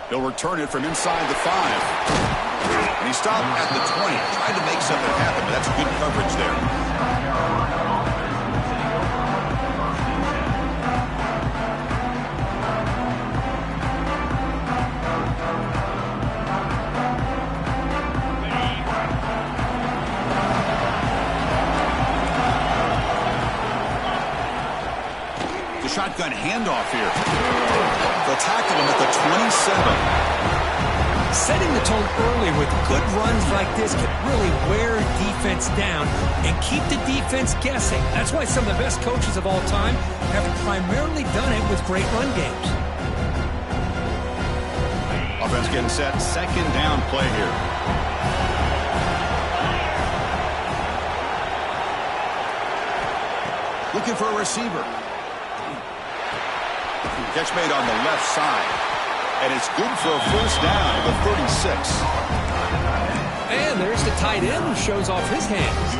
He'll return it from inside the 5. And he stopped at the 20. Tried to make something happen, but that's good coverage there. Shotgun handoff here. They'll tackle him at the 27. Setting the tone early with good runs like this can really wear defense down and keep the defense guessing. That's why some of the best coaches of all time have primarily done it with great run games. Offense getting set. Second down play here. Looking for a receiver. Catch made on the left side. And it's good for a first down at the 36. And there's the tight end who shows off his hands.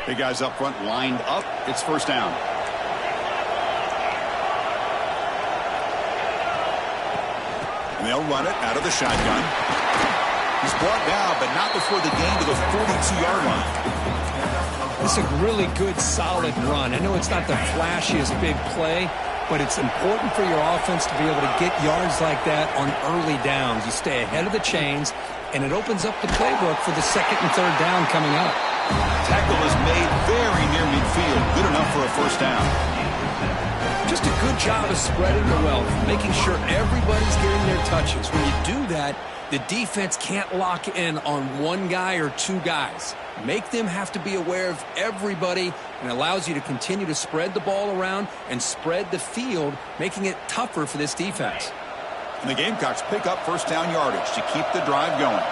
Big guys up front lined up. It's first down. And they'll run it out of the shotgun. He's brought down, but not before the gain to the 42-yard line. This is a really good, solid run. I know it's not the flashiest big play, but it's important for your offense to be able to get yards like that on early downs. You stay ahead of the chains, and it opens up the playbook for the second and third down coming up. Tackle is made very near midfield. Good enough for a first down. Just a good job of spreading the wealth, making sure everybody's getting their touches. When you do that, the defense can't lock in on one guy or two guys. Make them have to be aware of everybody, and allows you to continue to spread the ball around and spread the field, making it tougher for this defense. And the Gamecocks pick up first down yardage to keep the drive going.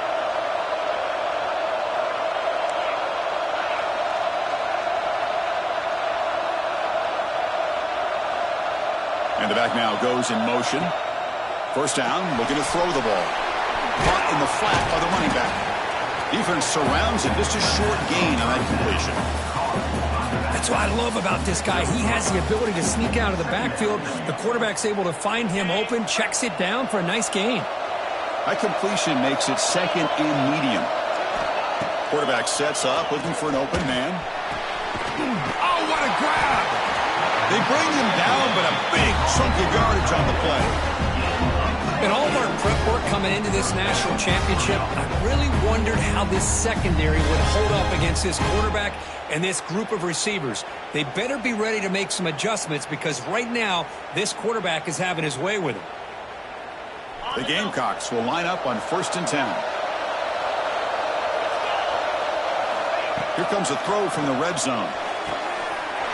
And the back now goes in motion. First down, looking to throw the ball. Caught in the flat by the running back. Defense surrounds him. Just a short gain on that completion. That's what I love about this guy. He has the ability to sneak out of the backfield. The quarterback's able to find him open, checks it down for a nice gain. That completion makes it second in medium. Quarterback sets up, looking for an open man. Oh, what a grab! They bring him down, but a big chunk of yardage on the play. In all of our prep work coming into this national championship, I really wondered how this secondary would hold up against this quarterback and this group of receivers. They better be ready to make some adjustments, because right now, this quarterback is having his way with him. The Gamecocks will line up on 1st and 10. Here comes a throw from the red zone.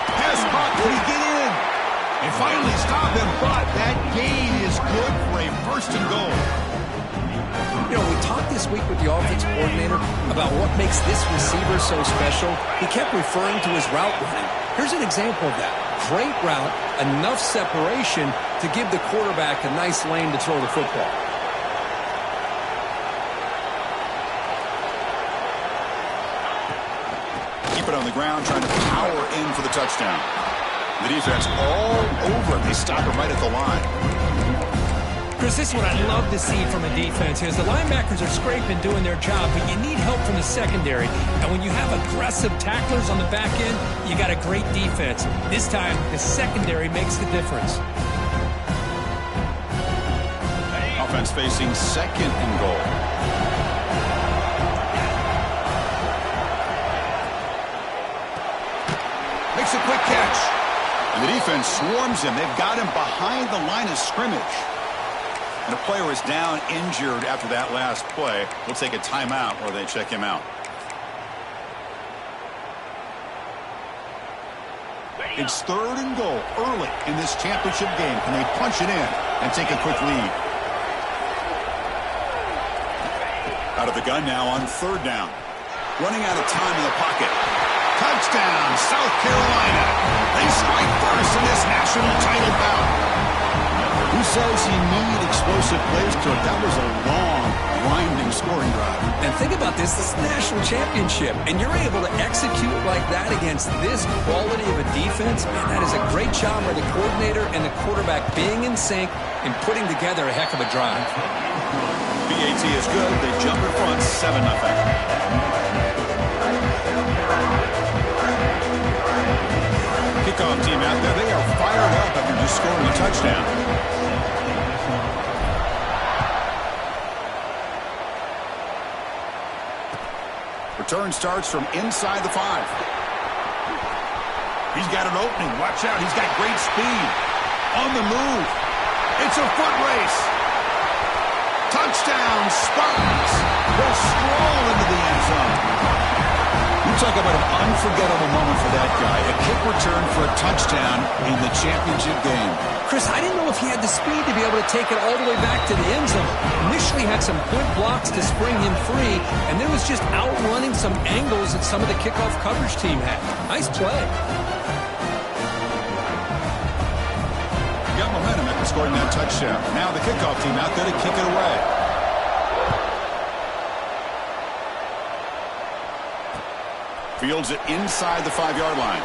Pass caught. Can he get in? And finally stop him, but that gain is good for a 1st and goal. You know, we talked this week with the offensive coordinator about what makes this receiver so special. He kept referring to his route running. Here's an example of that. Great route, enough separation to give the quarterback a nice lane to throw the football. Keep it on the ground, trying to power in for the touchdown. The defense all over it. They stop him right at the line. Chris, this is what I love to see from a defense is the linebackers are scraping, doing their job, but you need help from the secondary. And when you have aggressive tacklers on the back end, you got a great defense. This time, the secondary makes the difference. Offense facing 2nd and goal. Makes a quick catch. And the defense swarms him. They've got him behind the line of scrimmage. And a player is down injured after that last play. We'll take a timeout while they check him out. It's 3rd and goal early in this championship game. Can they punch it in and take a quick lead? Out of the gun now on 3rd down. Running out of time in the pocket. Touchdown, South Carolina. They strike first in this national title bout. Who says you need explosive plays to it. That was a long, winding scoring drive. And think about this. This is the national championship, and you're able to execute like that against this quality of a defense. Man, that is a great job by the coordinator and the quarterback being in sync and putting together a heck of a drive. BAT is good. They jump in front 7-0. Kickoff team out there. They are fired up after just scoring a touchdown. Return starts from inside the 5. He's got an opening. Watch out. He's got great speed. On the move. It's a foot race. Touchdown, Spartans. Will stroll into the end zone. You talk about an unforgettable moment for that guy. A kick return for a touchdown in the championship game. Chris, I didn't know if he had the speed to be able to take it all the way back to the end zone. Initially had some good blocks to spring him free, and then was just outrunning some angles that some of the kickoff coverage team had. Nice play. Got momentum after scoring that touchdown. Now the kickoff team out there to kick it away. Fields it inside the 5-yard line.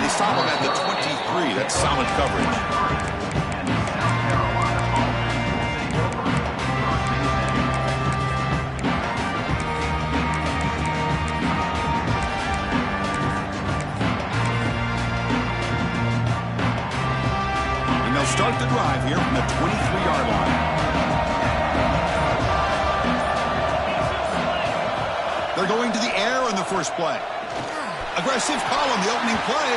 They stop him at the 23. That's solid coverage. And they'll start the drive here from the 23-yard line. They're going to the air on the first play. Aggressive call on the opening play.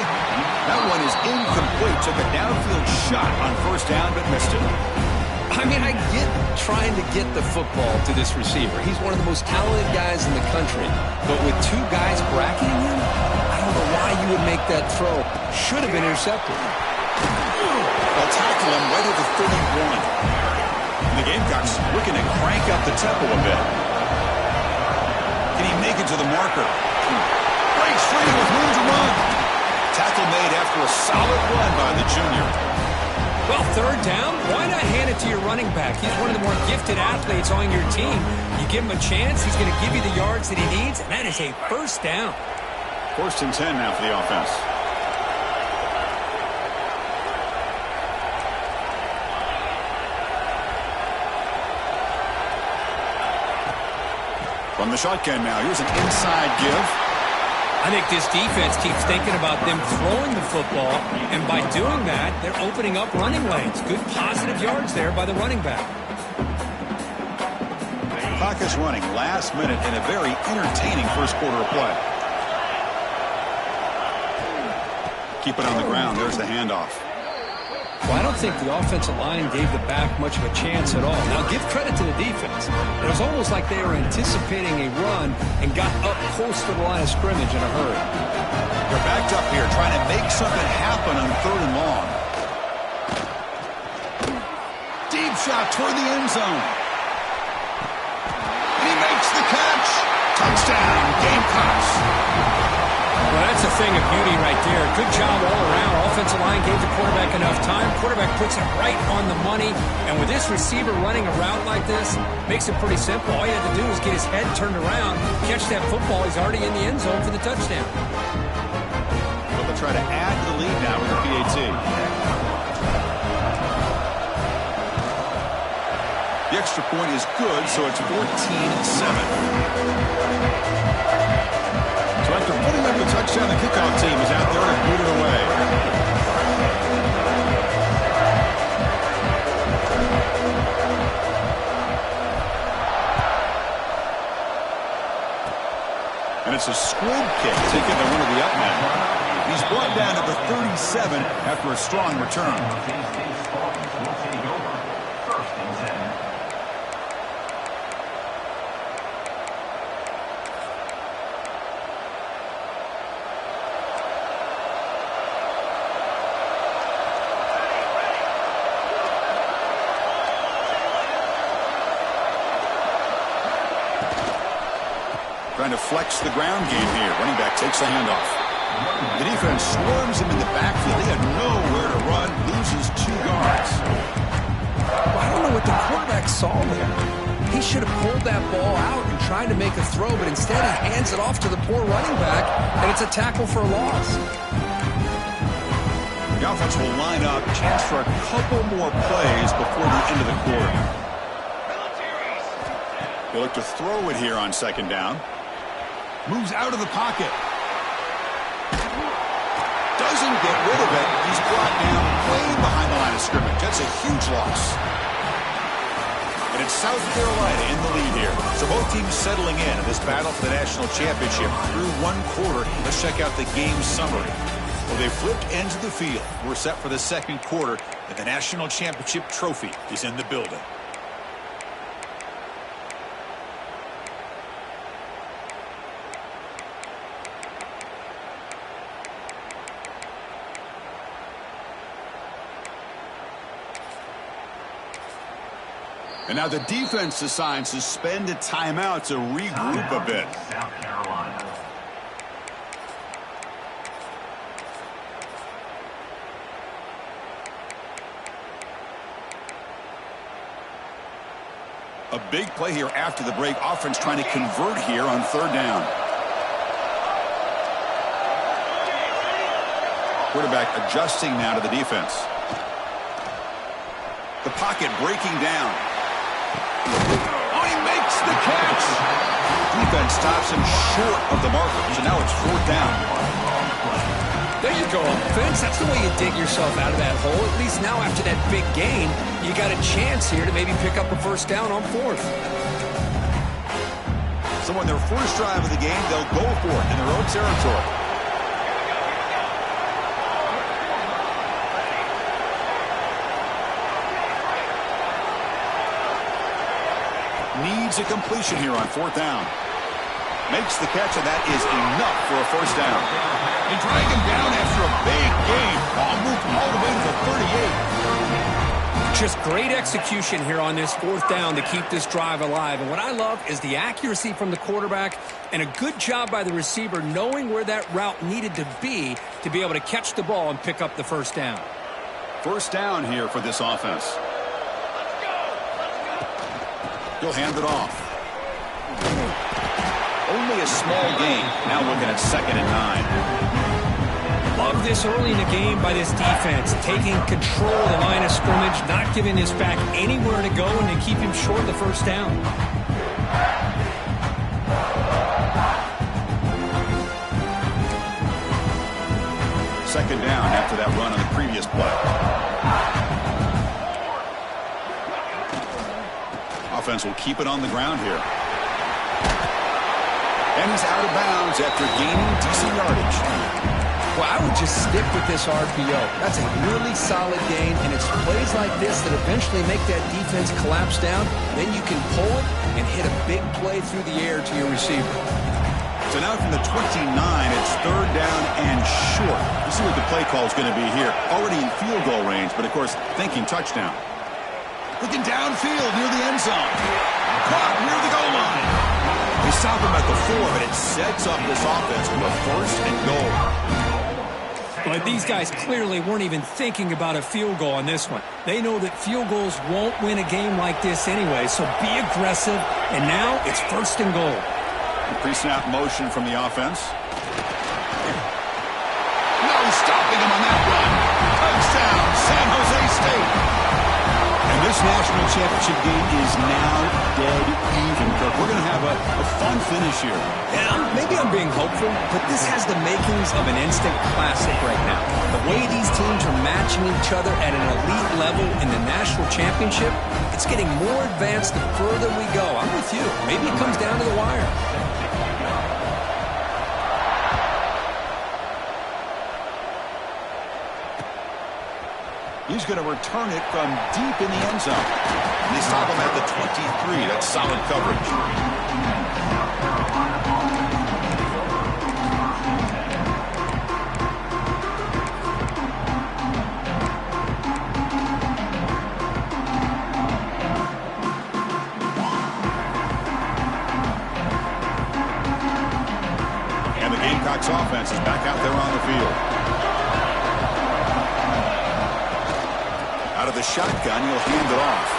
That one is incomplete. Took a downfield shot on first down, but missed it. I mean, I get trying to get the football to this receiver. He's one of the most talented guys in the country. But with two guys bracketing him, I don't know why you would make that throw. Should have been intercepted. They'll tackle him right at the 31. The Gamecocks looking to crank up the tempo a bit. Can he make it to the marker? Breaks free with room to run. Tackle made after a solid run by the junior. Well, third down, why not hand it to your running back? He's one of the more gifted athletes on your team. You give him a chance, he's going to give you the yards that he needs, and that is a first down. 1st and 10 now for the offense. From the shotgun now, here's an inside give. I think this defense keeps thinking about them throwing the football, and by doing that, they're opening up running lanes. Good positive yards there by the running back. Clock is running last minute in a very entertaining first quarter of play. Keep it on the ground. There's the handoff. Well, I don't think the offensive line gave the back much of a chance at all. Now, give credit to the defense. It was almost like they were anticipating a run and got up close to the line of scrimmage in a hurry. They're backed up here trying to make something happen on 3rd and long. Deep shot toward the end zone. He makes the catch. Touchdown, Gamecocks. Well, that's a thing of beauty right there. Good job all around. Offensive line gave the quarterback enough time. Quarterback puts it right on the money. And with this receiver running a route like this, makes it pretty simple. All you have to do is get his head turned around, catch that football. He's already in the end zone for the touchdown. Well, they'll try to add to the lead now with the PAT. The extra point is good, so it's 14-7. So after putting up the touchdown, the kickoff team is out there to boot it away. And it's a squib kick taken by one of the up men. He's brought down to the 37 after a strong return. Trying to flex the ground game here. Running back takes the handoff. The defense swarms him in the backfield. He had nowhere to run, loses 2 yards. I don't know what the quarterback saw there. He should have pulled that ball out and tried to make a throw, but instead he hands it off to the poor running back, and it's a tackle for a loss. The offense will line up, chance for a couple more plays before the end of the quarter. They look to throw it here on 2nd down. Moves out of the pocket. Doesn't get rid of it. He's brought down way behind the line of scrimmage. That's a huge loss. And it's South Carolina in the lead here. So both teams settling in this battle for the national championship through 1 quarter. Let's check out the game summary. Well, they flipped ends of the field. We're set for the 2nd quarter, and the national championship trophy is in the building. And now the defense decides to spend a timeout to regroup a bit. South Carolina. A big play here after the break. Offense trying to convert here on 3rd down. Quarterback adjusting now to the defense. The pocket breaking down. Oh, he makes the catch. Defense stops him short of the marker. So now it's 4th down. There you go, offense. That's the way you dig yourself out of that hole. At least now after that big gain, you got a chance here to maybe pick up a 1st down on 4th. So on their first drive of the game, they'll go for it in their own territory. Needs a completion here on 4th down. Makes the catch, and that is enough for a 1st down. They drag him down after a big gain. Ball moved all the way to the 38. Just great execution here on this 4th down to keep this drive alive. And what I love is the accuracy from the quarterback and a good job by the receiver knowing where that route needed to be able to catch the ball and pick up the 1st down. 1st down here for this offense. He'll hand it off. Only a small gain. Now looking at 2nd and 9. Love this early in the game by this defense. Taking control of the line of scrimmage, not giving this back anywhere to go, and to keep him short of the 1st down. Second down after that run on the previous play. Offense will keep it on the ground here. And he's out of bounds after gaining decent yardage. Well, I would just stick with this RPO. That's a really solid gain, and it's plays like this that eventually make that defense collapse down. Then you can pull it and hit a big play through the air to your receiver. So now from the 29, it's 3rd down and short. Let's see what the play call is going to be here. Already in field goal range, but of course, thinking touchdown. Looking downfield near the end zone. Caught near the goal line. They stop him at the 4, but it sets up this offense for a 1st and goal. But these guys clearly weren't even thinking about a field goal on this one. They know that field goals won't win a game like this anyway, so be aggressive. And now it's 1st and goal. Pre-snap motion from the offense. No stopping him on that run. Touchdown, San Jose State. And this national championship game is now dead even, Kirk. We're going to have a fun finish here. Yeah, maybe I'm being hopeful, but this has the makings of an instant classic right now. The way these teams are matching each other at an elite level in the national championship, it's getting more advanced the further we go. I'm with you. Maybe it comes down to the wire. He's going to return it from deep in the end zone. And they stop him at the 23. That's solid coverage. And the Gamecocks offense is back out there on the field. Out of the shotgun, he'll hand it off.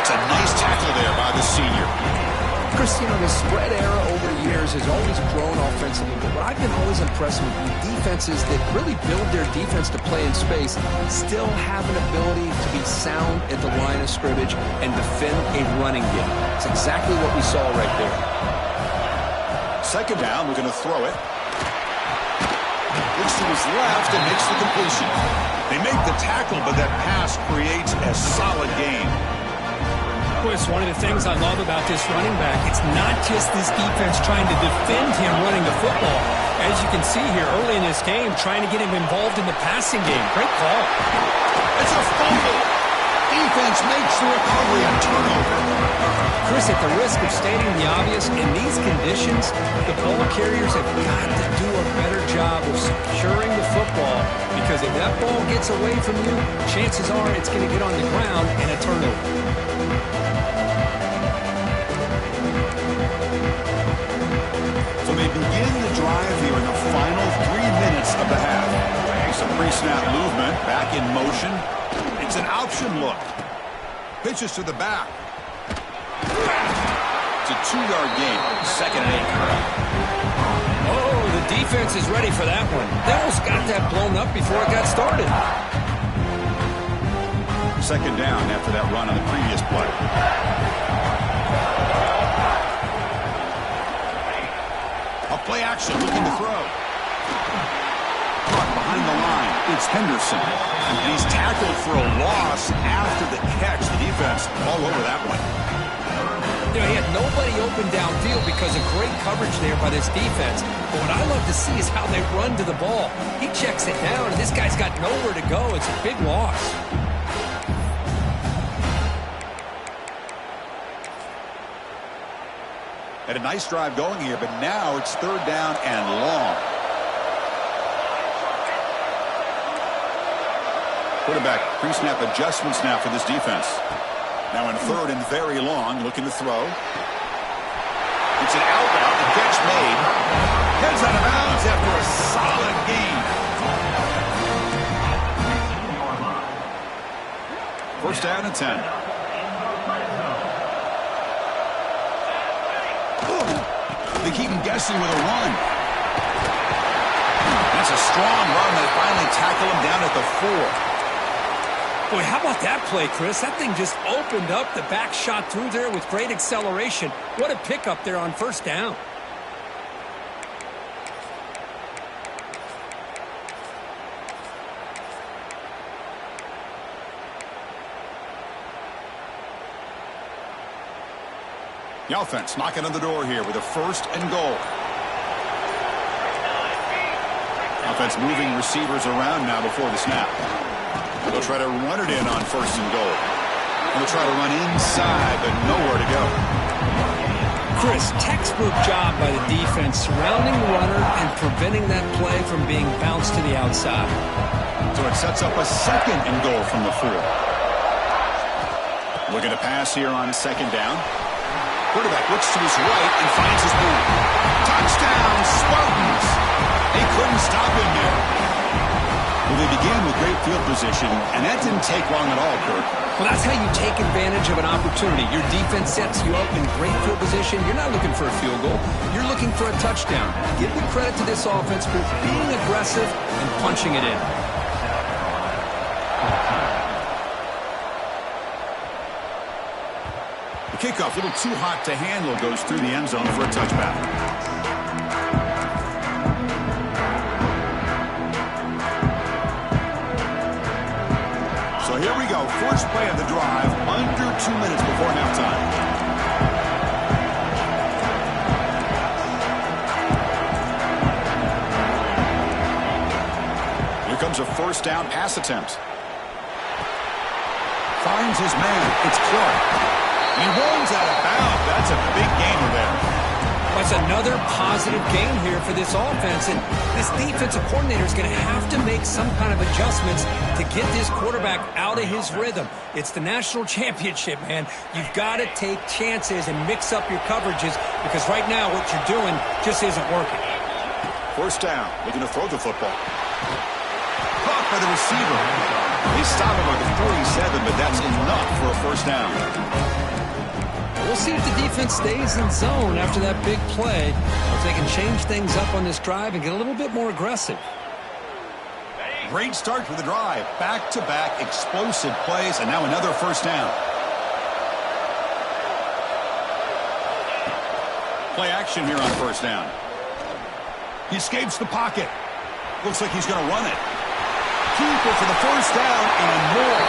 That's a nice tackle there by the senior. Chris, you know, the spread era over the years has always grown offensively, but what I've been always impressed with defenses that really build their defense to play in space still have an ability to be sound at the line of scrimmage and defend a running game. It's exactly what we saw right there. Second down, we're going to throw it. Looks to his left and makes the completion. They make the tackle, but that pass creates a solid game. Chris, one of the things I love about this running back, it's not just this defense trying to defend him running the football. As you can see here early in this game, trying to get him involved in the passing game. Great call. It's a fumble. Defense makes the recovery and turnover. Chris, at the risk of stating the obvious, in these conditions, the ball carriers have got to do a better job of securing the football, because if that ball gets away from you, chances are it's going to get on the ground and a turnover. So they begin the drive here in the final 3 minutes of the half. Some pre-snap movement, back in motion. It's an option look. Pitches to the back. It's a 2-yard gain. 2nd and 8. Oh, the defense is ready for that one. They almost got that blown up before it got started. 2nd down after that run on the previous play. Play action, looking to throw. Caught behind the line. It's Henderson. And he's tackled for a loss after the catch. The defense all over that one. You know, he had nobody open downfield because of great coverage there by this defense. But what I love to see is how they run to the ball. He checks it down, and this guy's got nowhere to go. It's a big loss. Had a nice drive going here, but now it's 3rd down and long. Quarterback pre-snap adjustments now for this defense. Now in 3rd and very long, looking to throw. It's an outbound, the catch made. Heads out of bounds after a solid gain. 1st down and 10. They keep him guessing with a run. That's a strong run. They finally tackle him down at the 4. Boy, how about that play, Chris? That thing just opened up. The back shot through there with great acceleration. What a pickup there on 1st down. The offense knocking on the door here with a 1st and goal. Offense moving receivers around now before the snap. They'll try to run it in on 1st and goal. They'll try to run inside, but nowhere to go. Chris, textbook job by the defense surrounding the runner and preventing that play from being bounced to the outside. So it sets up a 2nd and goal from the 4. Looking to pass here on 2nd down. Quarterback looks to his right and finds his man. Touchdown, Spartans! They couldn't stop him there. Well, they began with great field position, and that didn't take long at all, Kurt. Well, that's how you take advantage of an opportunity. Your defense sets you up in great field position. You're not looking for a field goal. You're looking for a touchdown. Give the credit to this offense for being aggressive and punching it in. Kickoff, a little too hot to handle, goes through the end zone for a touchback. So here we go. First play of the drive, under 2 minutes before halftime. Here comes a 1st down pass attempt. Finds his man. It's Clark. He runs out of bounds. That's a big gainer there. That's another positive gain here for this offense. And this defensive coordinator is going to have to make some kind of adjustments to get this quarterback out of his rhythm. It's the national championship, man. You've got to take chances and mix up your coverages because right now what you're doing just isn't working. First down, looking to throw the football. Caught by the receiver. They stop him at the 47, but that's enough for a first down. We'll see if the defense stays in zone after that big play, or if they can change things up on this drive and get a little bit more aggressive. Great start to the drive. Back-to-back explosive plays, and now another first down. Play action here on first down. He escapes the pocket. Looks like he's going to run it. Keeper for the first down and more.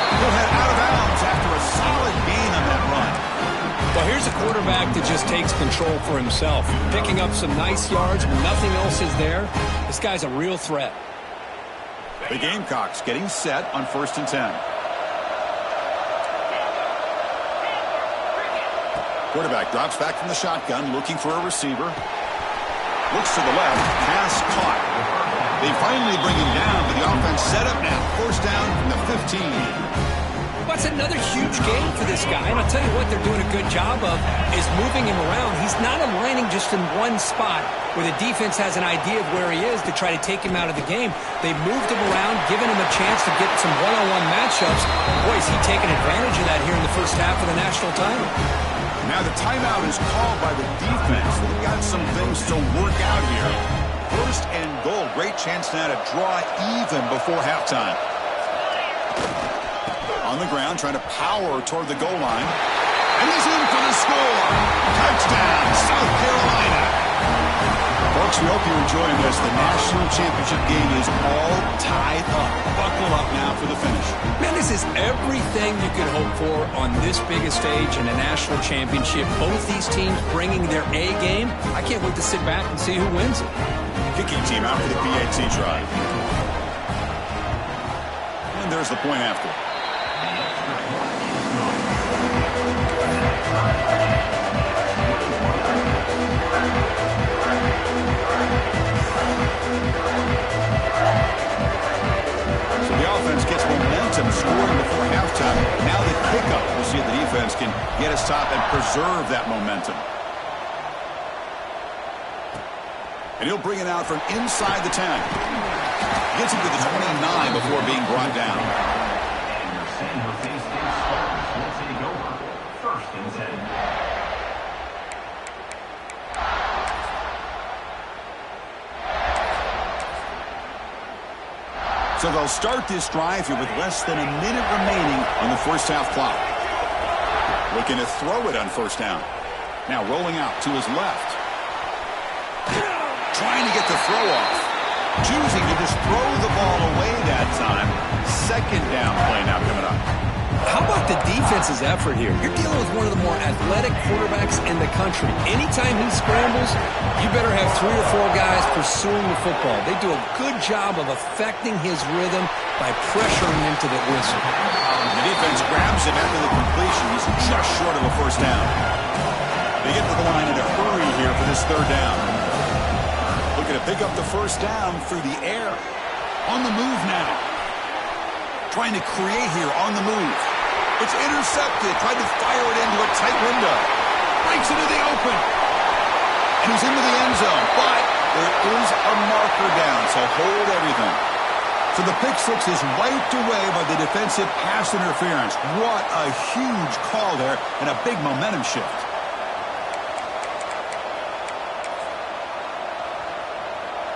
He'll head out of bounds after a solid gain on that run. Well, here's a quarterback that just takes control for himself. Picking up some nice yards when nothing else is there. This guy's a real threat. The Gamecocks getting set on 1st and 10. Quarterback drops back from the shotgun, looking for a receiver. Looks to the left, pass caught. They finally bring him down, but the offense set up now. First down from the 15. That's another huge game for this guy. And I'll tell you what they're doing a good job of is moving him around. He's not aligning just in one spot where the defense has an idea of where he is to try to take him out of the game. They've moved him around, given him a chance to get some one-on-one matchups. Boy, is he taking advantage of that here in the first half of the national title. Now the timeout is called by the defense. They've got some things to work out here. First and goal. Great chance now to draw even before halftime. On the ground, trying to power toward the goal line. And he's in for the score. Touchdown, South Carolina. Folks, we hope you're enjoying this. The national championship game is all tied up. Buckle up now for the finish. Man, this is everything you could hope for on this biggest stage in a national championship. Both these teams bringing their A game. I can't wait to sit back and see who wins it. Kicking team out for the PAT try. And there's the point after. So the offense gets momentum, scoring before halftime. Now the pickup. We'll see if the defense can get a stop and preserve that momentum. And he'll bring it out from inside the 10. Gets him to the 29 before being brought down. So they'll start this drive here with less than a minute remaining on the first half clock. Looking to throw it on first down. Now rolling out to his left. Trying to get the throw off. Choosing to just throw the ball away that time. Second down play now coming up. How about the defense's effort here? You're dealing with one of the more athletic quarterbacks in the country. Anytime he scrambles, you better have 3 or 4 guys pursuing the football. They do a good job of affecting his rhythm by pressuring him to the whistle. The defense grabs him after the completion. He's just short of a first down. They get to the line in a hurry here for this third down. Looking to pick up the first down through the air. On the move now. Trying to create here on the move. It's intercepted. Tried to fire it into a tight window. Breaks into the open. And he's into the end zone. But there is a marker down, so hold everything. So the pick six is wiped away by the defensive pass interference. What a huge call there and a big momentum shift.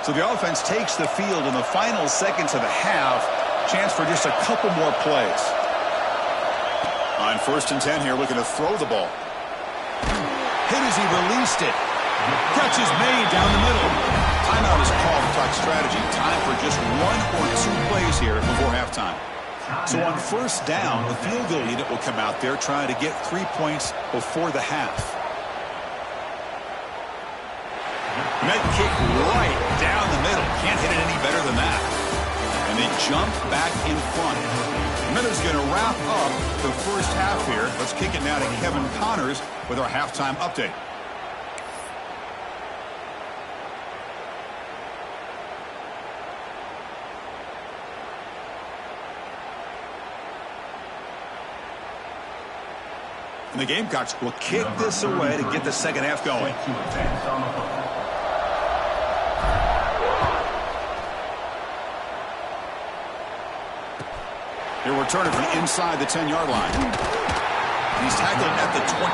So the offense takes the field in the final seconds of the half. Chance for just a couple more plays. On 1st and 10 here, looking to throw the ball. Hit as he released it. Catch is made down the middle. Timeout is called to talk strategy. Time for just 1 or 2 plays here before halftime. So on first down, the field goal unit will come out there trying to get 3 points before the half. Net kick right down the middle. Can't hit it any better than that. And they jump back in front. Miller's going to wrap up the first half here. Let's kick it now to Kevin Connors with our halftime update. And the Gamecocks will kick this away to get the second half going. He'll return it from inside the 10-yard line. He's tackled at the 21.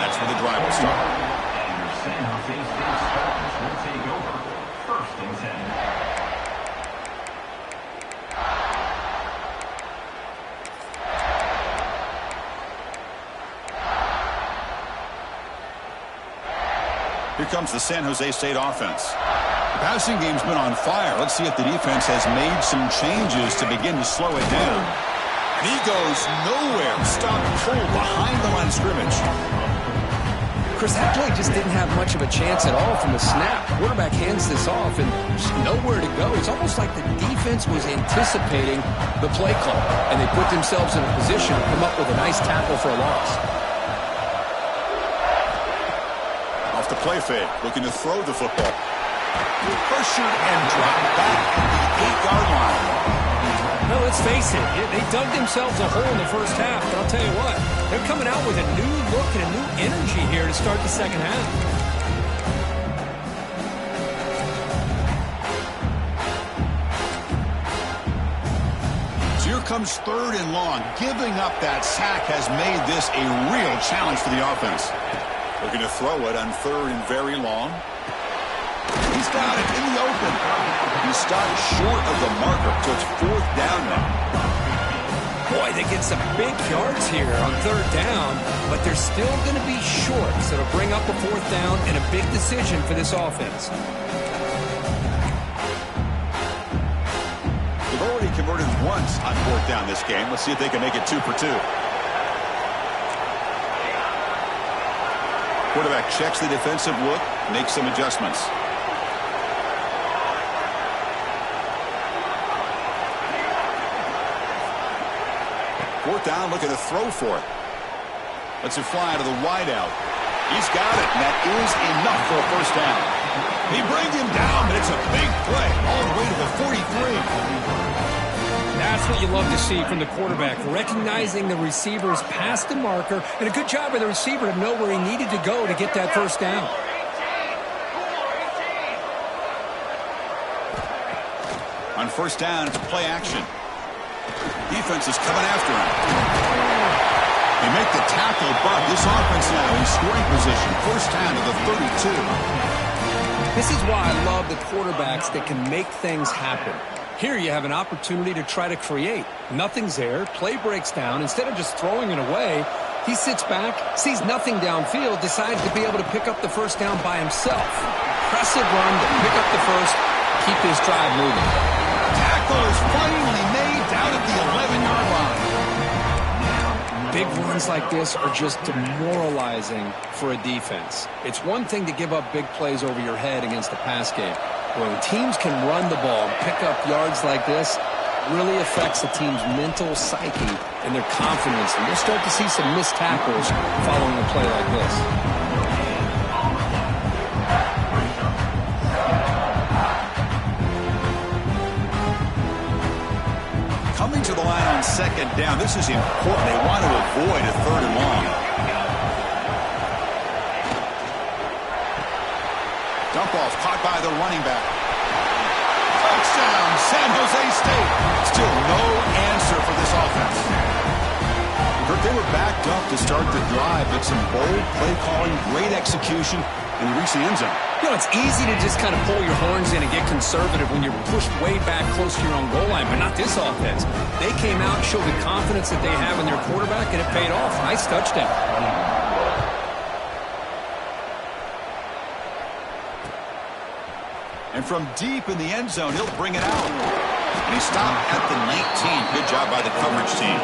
That's where the drive will start. And your San Jose State Spartans will take over 1st and 10. Here comes the San Jose State offense. The passing game's been on fire. Let's see if the defense has made some changes to begin to slow it down. And he goes nowhere. Stopped cold behind the line of scrimmage. Chris, that play just didn't have much of a chance at all from the snap. Quarterback hands this off and just nowhere to go. It's almost like the defense was anticipating the play call, and they put themselves in a position to come up with a nice tackle for a loss. Off the play fake, looking to throw the football. Pressured and dropped back at the 8-yard line. Well, let's face it, they dug themselves a hole in the first half, but I'll tell you what, they're coming out with a new look and a new energy here to start the second half. So here comes 3rd and long. Giving up that sack has made this a real challenge for the offense. Looking to throw it on 3rd and very long. He's got it in the open. He stopped short of the marker, so it's 4th down now. Boy, they get some big yards here on 3rd down, but they're still going to be short, so it'll bring up a 4th down and a big decision for this offense. They've already converted once on 4th down this game. Let's see if they can make it 2 for 2. Quarterback checks the defensive look, makes some adjustments. Fourth down, looking to throw for it. Lets it fly to the wideout. He's got it, and that is enough for a 1st down. He brings him down, but it's a big play all the way to the 43. That's what you love to see from the quarterback, recognizing the receiver's past the marker, and a good job by the receiver to know where he needed to go to get that 1st down. On 1st down, it's play action. Defense is coming after him. They make the tackle, but this offense now in scoring position. 1st down to the 32. This is why I love the quarterbacks that can make things happen. Here you have an opportunity to try to create. Nothing's there. Play breaks down. Instead of just throwing it away, he sits back, sees nothing downfield, decides to be able to pick up the 1st down by himself. Impressive run to pick up the 1st, keep his drive moving. Tackle is finally made down at the 11-yard line. Big runs like this are just demoralizing for a defense. It's one thing to give up big plays over your head against the pass game. When teams can run the ball and pick up yards like this, it really affects the team's mental psyche and their confidence. And you'll start to see some missed tackles following a play like this. Coming to the line on 2nd down. This is important. They want to avoid a 3rd and long. Dump off caught by the running back. Touchdown, San Jose State. Still no answer for this offense. Kurt, they were backed up to start the drive, but some bold play calling, great execution, and they reached the end zone. You know, it's easy to just kind of pull your horns in and get conservative when you're pushed way back close to your own goal line, but not this offense. They came out and showed the confidence that they have in their quarterback, and it paid off. Nice touchdown. And from deep in the end zone, he'll bring it out. And he stopped at the 19. Good job by the coverage team.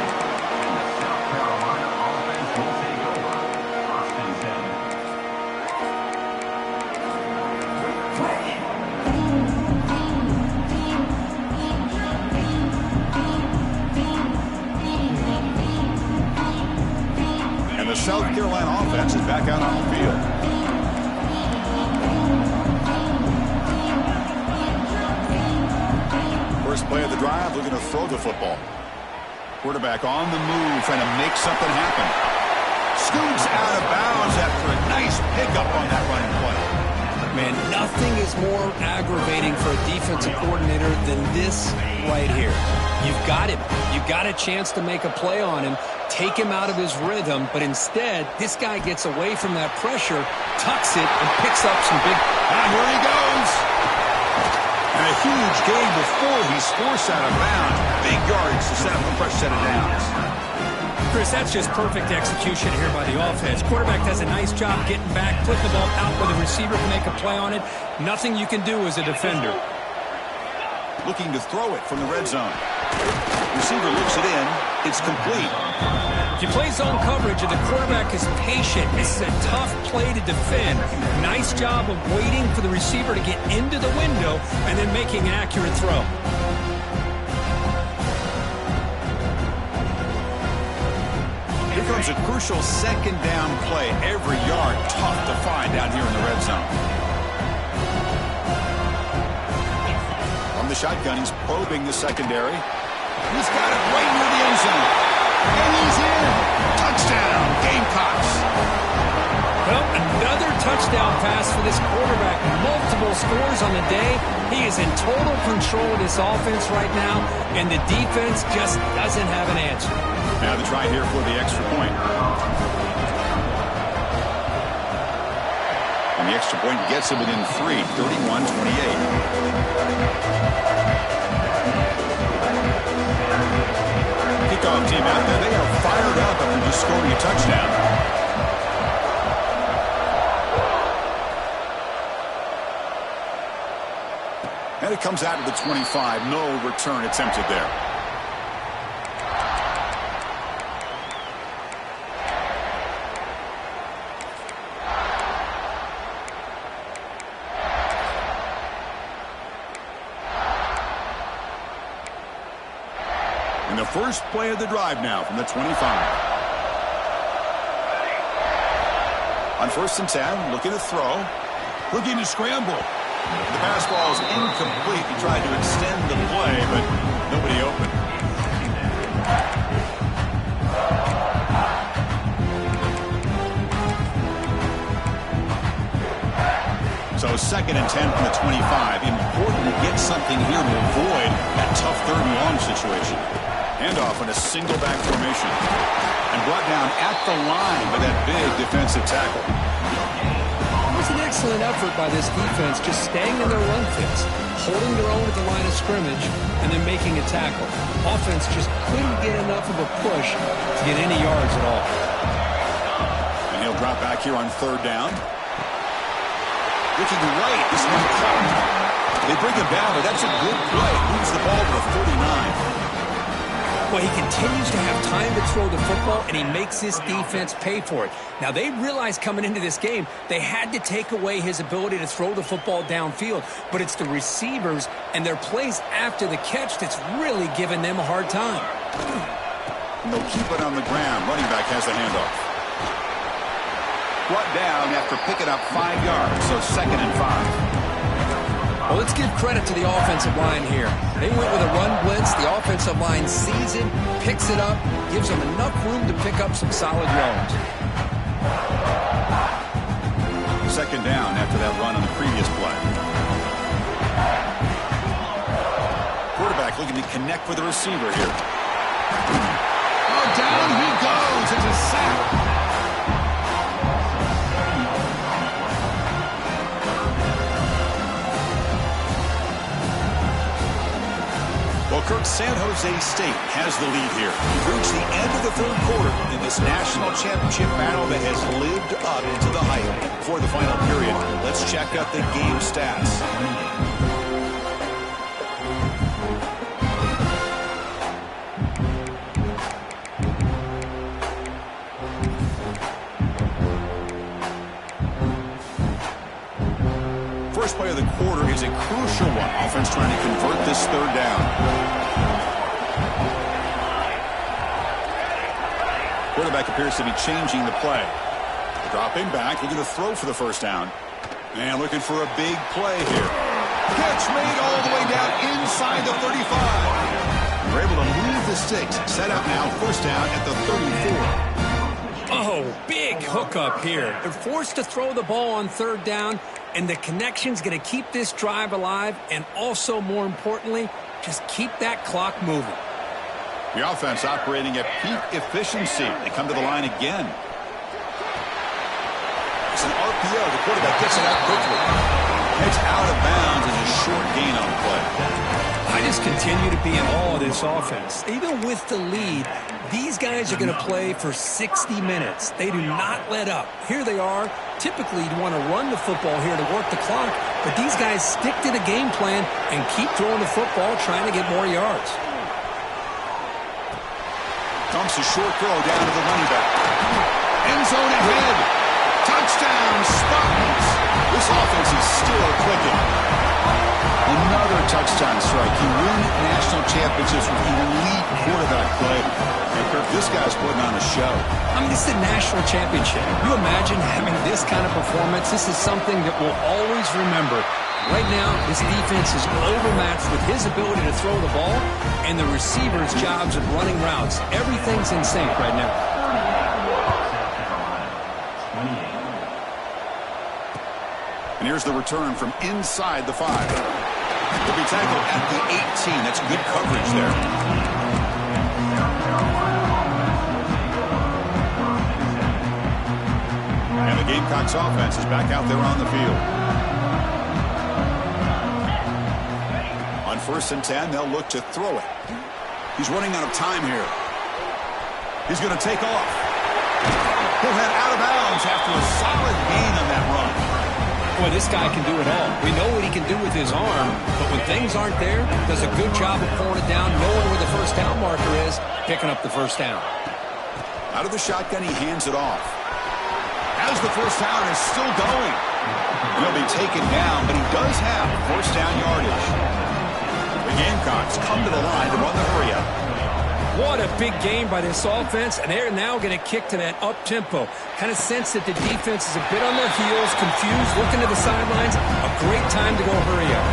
And the South Carolina offense is back out on the field. First play of the drive, looking to throw the football. Quarterback on the move, trying to make something happen. Scoots out of bounds after a nice pickup on that running play. Man, nothing is more aggravating for for a defensive coordinator than this right here. You've got him. You've got a chance to make a play on him, take him out of his rhythm, but instead, this guy gets away from that pressure, tucks it, and picks up some big... Here he goes. And a huge gain before he's forced out of bounds. Big yards to set up a fresh set of downs. Chris, that's just perfect execution here by the offense. Quarterback does a nice job getting back, putting the ball out where the receiver can make a play on it. Nothing you can do as a defender. Looking to throw it from the red zone. Receiver looks it in. It's complete. If you play zone coverage and the quarterback is patient, this is a tough play to defend. Nice job of waiting for the receiver to get into the window and then making an accurate throw. Here comes a crucial second down play. Every yard tough to find down here in the red zone. From the shotgun, he's probing the secondary. He's got it right near the end zone. And he's in. Touchdown, Gamecocks. Well, another touchdown pass for this quarterback. Multiple scores on the day. He is in total control of this offense right now, and the defense just doesn't have an answer. Now the try here for the extra point. And the extra point gets him within 3, 31-28. Kickoff team out there, they are fired up after just scoring a touchdown. And it comes out to the 25. No return attempted there. And the first play of the drive now from the 25. On 1st and 10, looking to throw. Looking to scramble. The pass ball is incomplete. He tried to extend the play, but nobody open. So 2nd and 10 from the 25. Important to get something here to avoid that tough 3rd and long situation. Handoff in a single back formation. And brought down at the line by that big defensive tackle. It was an excellent effort by this defense, just staying in their run fits, holding their own at the line of scrimmage, and then making a tackle. Offense just couldn't get enough of a push to get any yards at all. And he'll drop back here on 3rd down. Looking right, this one caught. They bring him down, but that's a good play. Moves the ball to the 49. Well, he continues to have time to throw the football, and he makes this defense pay for it. Now, they realized coming into this game, they had to take away his ability to throw the football downfield, but it's the receivers and their plays after the catch that's really giving them a hard time. And they'll keep it on the ground. Running back has the handoff. Brought down after picking up 5 yards, so 2nd and 5. Well, let's give credit to the offensive line here. They went with a run blitz. The offensive line sees it, picks it up, gives them enough room to pick up some solid yards. 2nd down after that run on the previous play. Quarterback looking to connect with the receiver here. Oh, down he goes. It's a sack. Well, Kirk, San Jose State has the lead here. We've reached the end of the 3rd quarter in this national championship battle that has lived up to the hype. For the final period, let's check out the game stats. First play of the quarter is a crucial one. Offense trying to convert this 3rd down. Quarterback appears to be changing the play. Dropping back, looking to throw for the 1st down. And looking for a big play here. Catch made all the way down inside the 35. We're able to move the sticks. Set up now, 1st down at the 34. Oh, big hookup here. They're forced to throw the ball on 3rd down. And the connection's going to keep this drive alive and also, more importantly, just keep that clock moving. The offense operating at peak efficiency. They come to the line again. It's an RPO. The quarterback gets it out quickly. It's out of bounds as a short gain on the play. I just continue to be in awe of this offense. Even with the lead, these guys are going to play for 60 minutes. They do not let up. Here they are. Typically, you'd want to run the football here to work the clock, but these guys stick to the game plan and keep throwing the football, trying to get more yards. Dumps a short throw down to the running back. End zone ahead. Touchdown, Spartans. This offense is still clicking. Another touchdown strike. You win national championships with elite quarterback play. And Kirk, this guy's putting on a show. I mean, this is a national championship. You imagine having this kind of performance? This is something that we'll always remember. Right now, this defense is overmatched with his ability to throw the ball and the receivers' jobs of running routes. Everything's in sync right now. And here's the return from inside the 5. He'll be tackled at the 18. That's good coverage there. And the Gamecocks offense is back out there on the field. On 1st and 10, they'll look to throw it. He's running out of time here. He's going to take off. He'll head out of bounds after a solid gain on that run. Boy, this guy can do it all. We know what he can do with his arm, but when things aren't there, does a good job of pulling it down, knowing where the first down marker is, picking up the first down. Out of the shotgun, he hands it off. As the first down is still going. And he'll be taken down, but he does have first down yardage. The Gamecocks come to the line to run the hurry-up. What a big game by this offense, and they're now going to kick to that up-tempo. Kind of sense that the defense is a bit on their heels, confused, looking to the sidelines. A great time to go hurry up.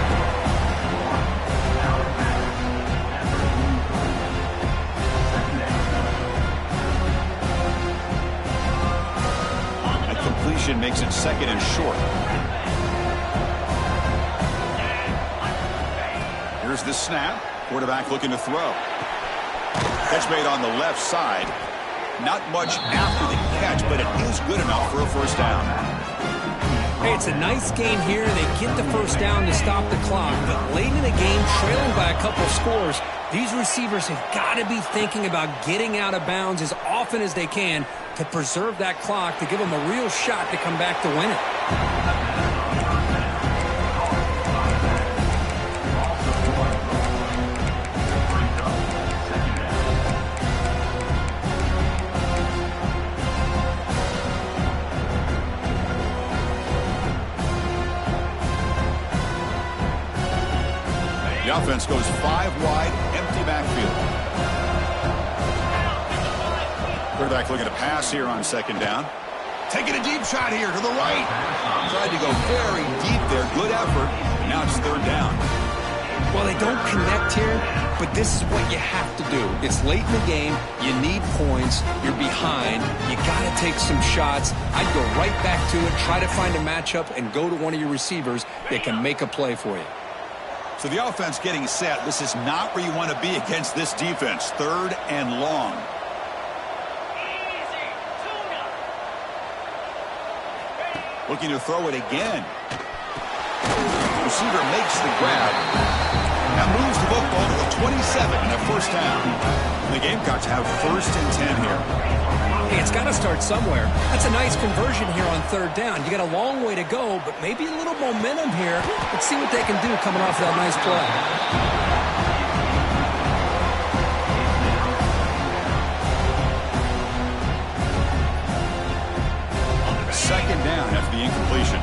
That completion makes it 2nd and short. Here's the snap. Quarterback looking to throw. Catch made on the left side. Not much after the catch, but it is good enough for a first down. Hey, it's a nice gain here. They get the first down to stop the clock, but late in the game, trailing by a couple of scores, these receivers have got to be thinking about getting out of bounds as often as they can to preserve that clock, to give them a real shot to come back to win it. The offense goes 5 wide, empty backfield. Quarterback looking to pass here on 2nd down. Taking a deep shot here to the right. Tried to go very deep there. Good effort. Now it's 3rd down. Well, they don't connect here, but this is what you have to do. It's late in the game. You need points. You're behind. You got to take some shots. I'd go right back to it, try to find a matchup, and go to one of your receivers that can make a play for you. So the offense getting set. This is not where you want to be against this defense. 3rd and long. Looking to throw it again. Receiver makes the grab. Now moves the football to the 27 and a first down. The Gamecocks have 1st and 10 here. Hey, it's got to start somewhere. That's a nice conversion here on 3rd down. You got a long way to go, but maybe a little momentum here. Let's see what they can do coming off that nice play. 2nd down after the incompletion.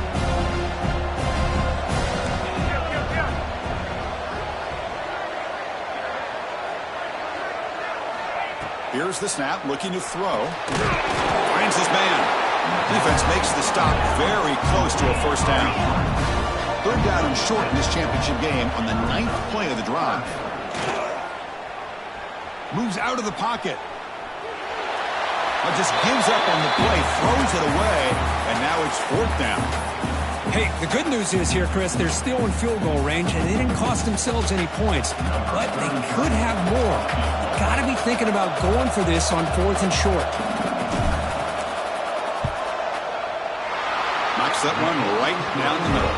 Here's the snap, looking to throw. Finds his man. Defense makes the stop very close to a first down. 3rd down and short in this championship game on the 9th play of the drive. Moves out of the pocket. Just gives up on the play, throws it away, and now it's 4th down. Hey, the good news is here, Chris, they're still in field goal range, and they didn't cost themselves any points, but they could have more. You got to be thinking about going for this on 4th and short. Knocks that one right down the middle.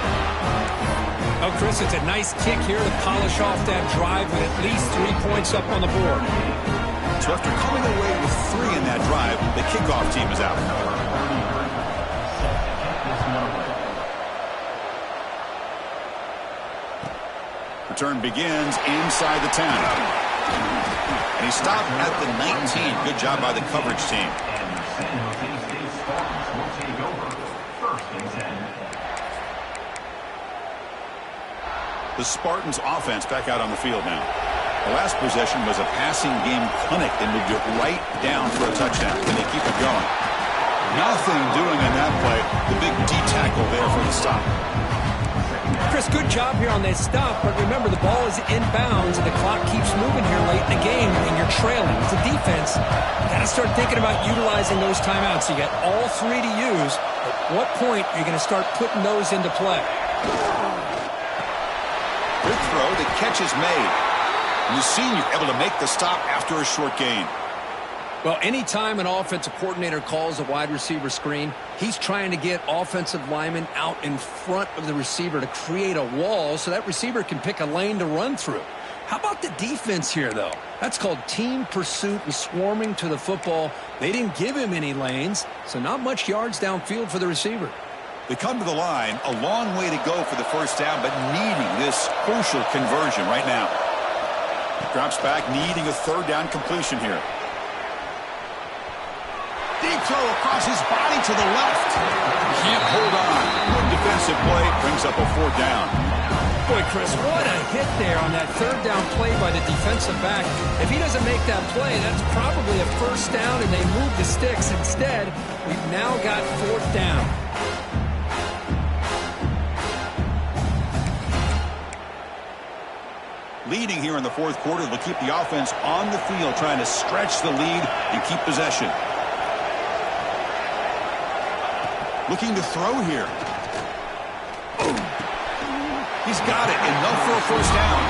Oh, Chris, it's a nice kick here to polish off that drive with at least 3 points up on the board. So after coming away with 3 in that drive, the kickoff team is out. Return begins inside the 10. And he stopped at the 19. Good job by the coverage team. The Spartans offense back out on the field now. The last possession was a passing game clinic. They moved it right down for a touchdown. Can they keep it going? Nothing doing in that play. The big D tackle there for the stop. Chris, good job here on that stop, but remember the ball is inbounds and the clock keeps moving here late in the game and you're trailing. As a defense, you got to start thinking about utilizing those timeouts. You got all 3 to use. At what point are you going to start putting those into play? Good throw. The catch is made. And the senior able to make the stop after a short gain. Well, anytime an offensive coordinator calls a wide receiver screen, he's trying to get offensive linemen out in front of the receiver to create a wall so that receiver can pick a lane to run through. How about the defense here, though? That's called team pursuit and swarming to the football. They didn't give him any lanes, so not much yards downfield for the receiver. They come to the line, a long way to go for the first down, but needing this crucial conversion right now. Drops back, needing a 3rd down completion here. Deep throw across his body to the left. Can't hold on. Good defensive play, brings up a 4th down. Boy, Chris, what a hit there on that 3rd down play by the defensive back. If he doesn't make that play, that's probably a 1st down, and they move the sticks. Instead, we've now got 4th down. Leading here in the 4th quarter will keep the offense on the field, trying to stretch the lead and keep possession. Looking to throw here. He's got it. Enough for a 1st down.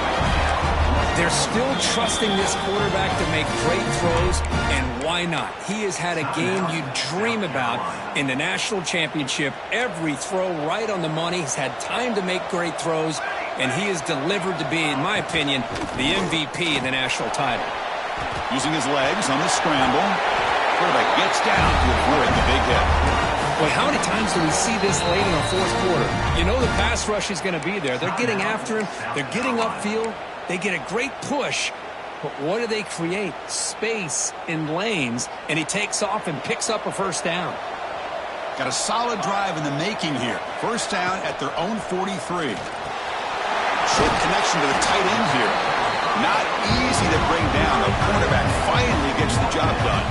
They're still trusting this quarterback to make great throws, and why not? He has had a game you dream about in the national championship. Every throw right on the money. He's had time to make great throws, and he is delivered to be, in my opinion, the MVP in the national title. Using his legs on the scramble. Quarterback gets down to avoid the big hit. Boy, how many times do we see this late in the 4th quarter? You know the pass rush is going to be there. They're getting after him. They're getting upfield. They get a great push. But what do they create? Space in lanes, and he takes off and picks up a 1st down. Got a solid drive in the making here. 1st down at their own 43. Short connection to the tight end here. Not easy to bring down. The quarterback finally gets the job done.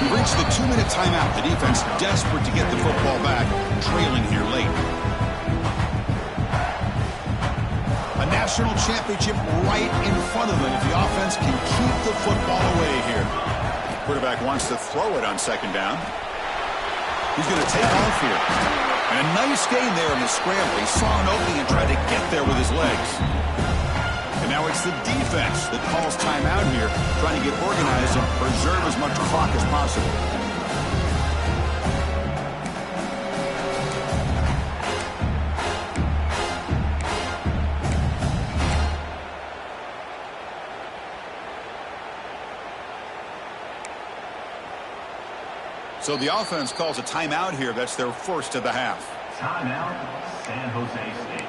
We reach the 2-minute timeout. The defense desperate to get the football back, trailing here late. A national championship right in front of them if the offense can keep the football away here. Quarterback wants to throw it on 2nd down. He's going to take off here. And a nice gain there in the scramble. He saw an opening and tried to get there with his legs. And now it's the defense that calls timeout here, trying to get organized and preserve as much clock as possible. So the offense calls a timeout here. That's their 1st of the half. Timeout, San Jose State.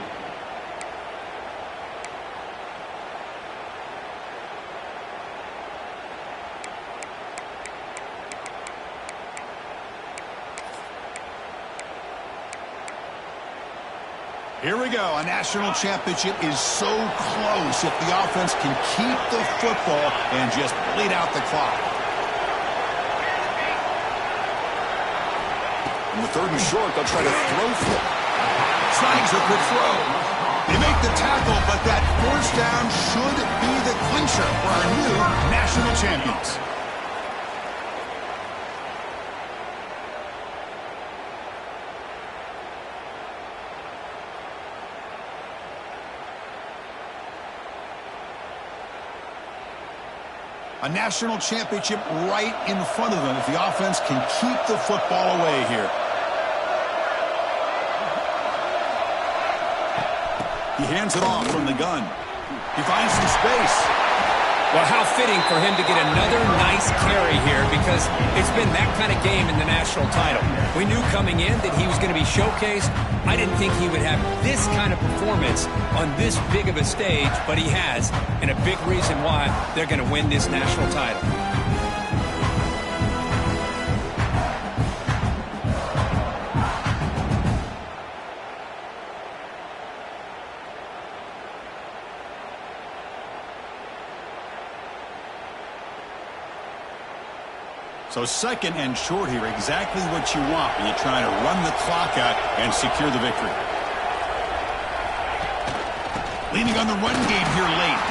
Here we go. A national championship is so close if the offense can keep the football and just bleed out the clock. On the 3rd and short, they'll try to throw for it. Tries a good throw. They make the tackle, but that 1st down should be the clincher for our new national champions. A national championship right in front of them if the offense can keep the football away here. He hands it off from the gun. He finds some space. Well, how fitting for him to get another nice carry here, because it's been that kind of game in the national title. We knew coming in that he was going to be showcased. I didn't think he would have this kind of performance on this big of a stage, but he has, and a big reason why they're going to win this national title. So second and short here, exactly what you want when you're trying to run the clock out and secure the victory. Leaning on the run game here late.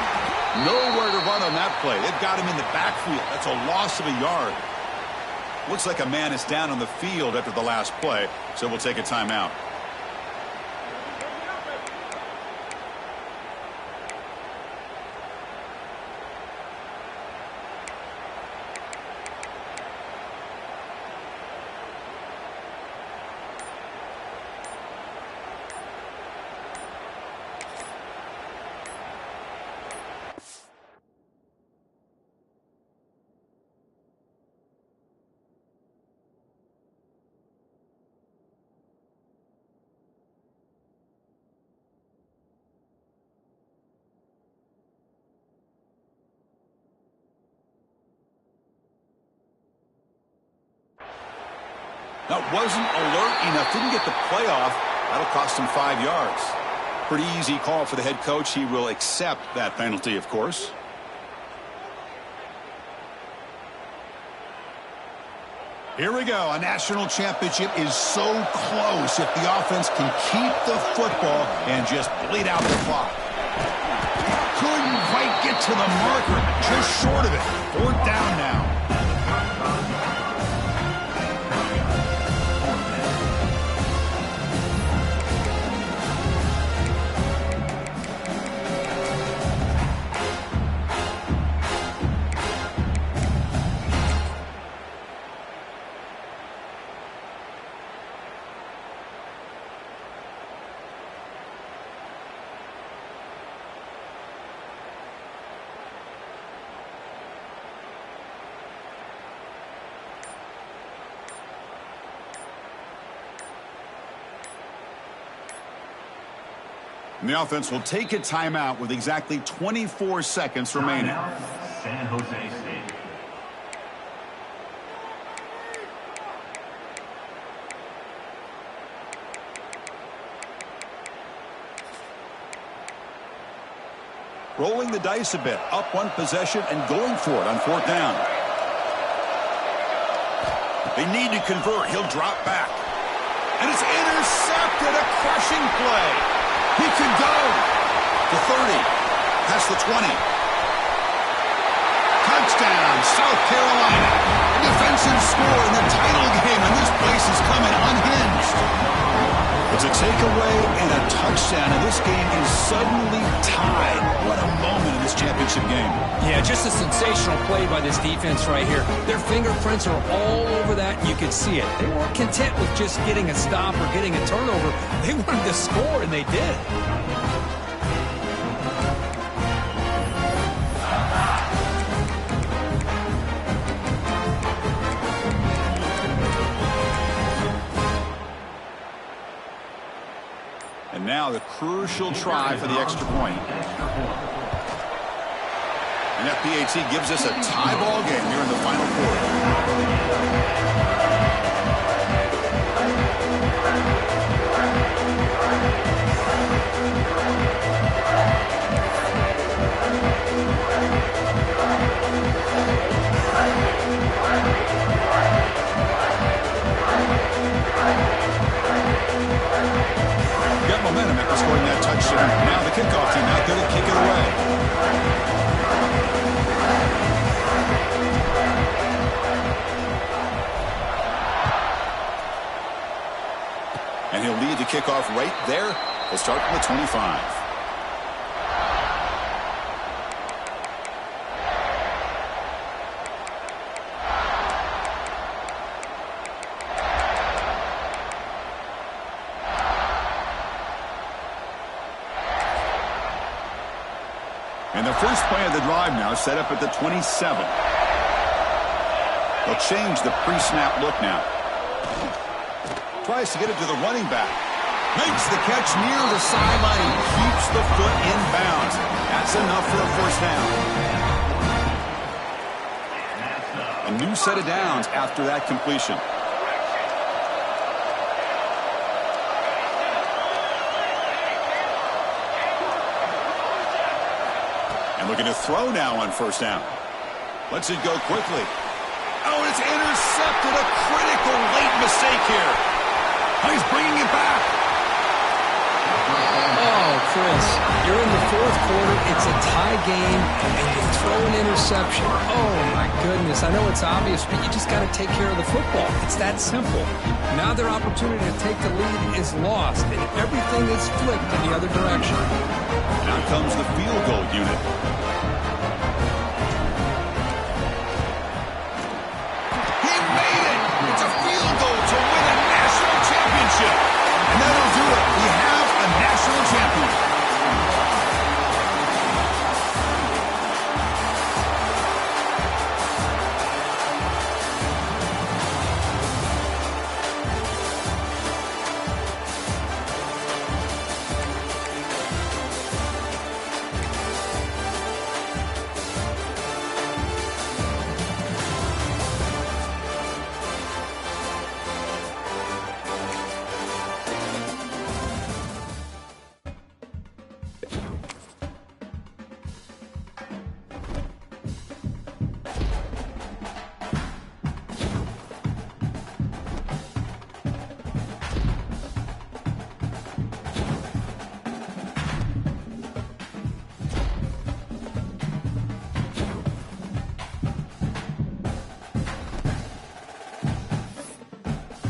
Nowhere to run on that play. They've got him in the backfield. That's a loss of a yard. Looks like a man is down on the field after the last play, so we'll take a timeout. That wasn't alert enough. Didn't get the play off. That'll cost him 5 yards. Pretty easy call for the head coach. He will accept that penalty, of course. Here we go. A national championship is so close if the offense can keep the football and just bleed out the clock. Couldn't quite get to the marker. Just short of it. 4th down now. And the offense will take a timeout with exactly 24 seconds remaining. San Jose State. Rolling the dice a bit, up one possession and going for it on 4th down. They need to convert. He'll drop back. And it's intercepted, a crushing play. He could go. The 30, past the 20. Touchdown, South Carolina. A defensive score in the title game, and this place is coming unhinged. It's a takeaway and a touchdown, and this game is suddenly tied. What a moment in this championship game. Yeah, just a sensational play by this defense right here. Their fingerprints are all over that, and you can see it. They weren't content with just getting a stop or getting a turnover. They wanted to score, and they did. And now the crucial try for the extra point. And that PAT gives us a tie ball game here in the final quarter. Got momentum after scoring that touchdown. Now the kickoff team out there to kick it away. And he'll lead the kickoff right there. He'll start from the 25. And the first play of the drive now set up at the 27. They'll change the pre-snap look now. Tries to get it to the running back. Makes the catch near the sideline and keeps the foot in bounds. That's enough for a first down. A new set of downs after that completion. And looking to throw now on first down. Lets it go quickly. Oh, it's intercepted. A critical late mistake here. Oh, he's bringing it back. Oh, Chris, you're in the fourth quarter. It's a tie game, and you throw an interception. Oh, my goodness. I know it's obvious, but you just got to take care of the football. It's that simple. Now their opportunity to take the lead is lost, and everything is flipped in the other direction. Now comes the field goal unit.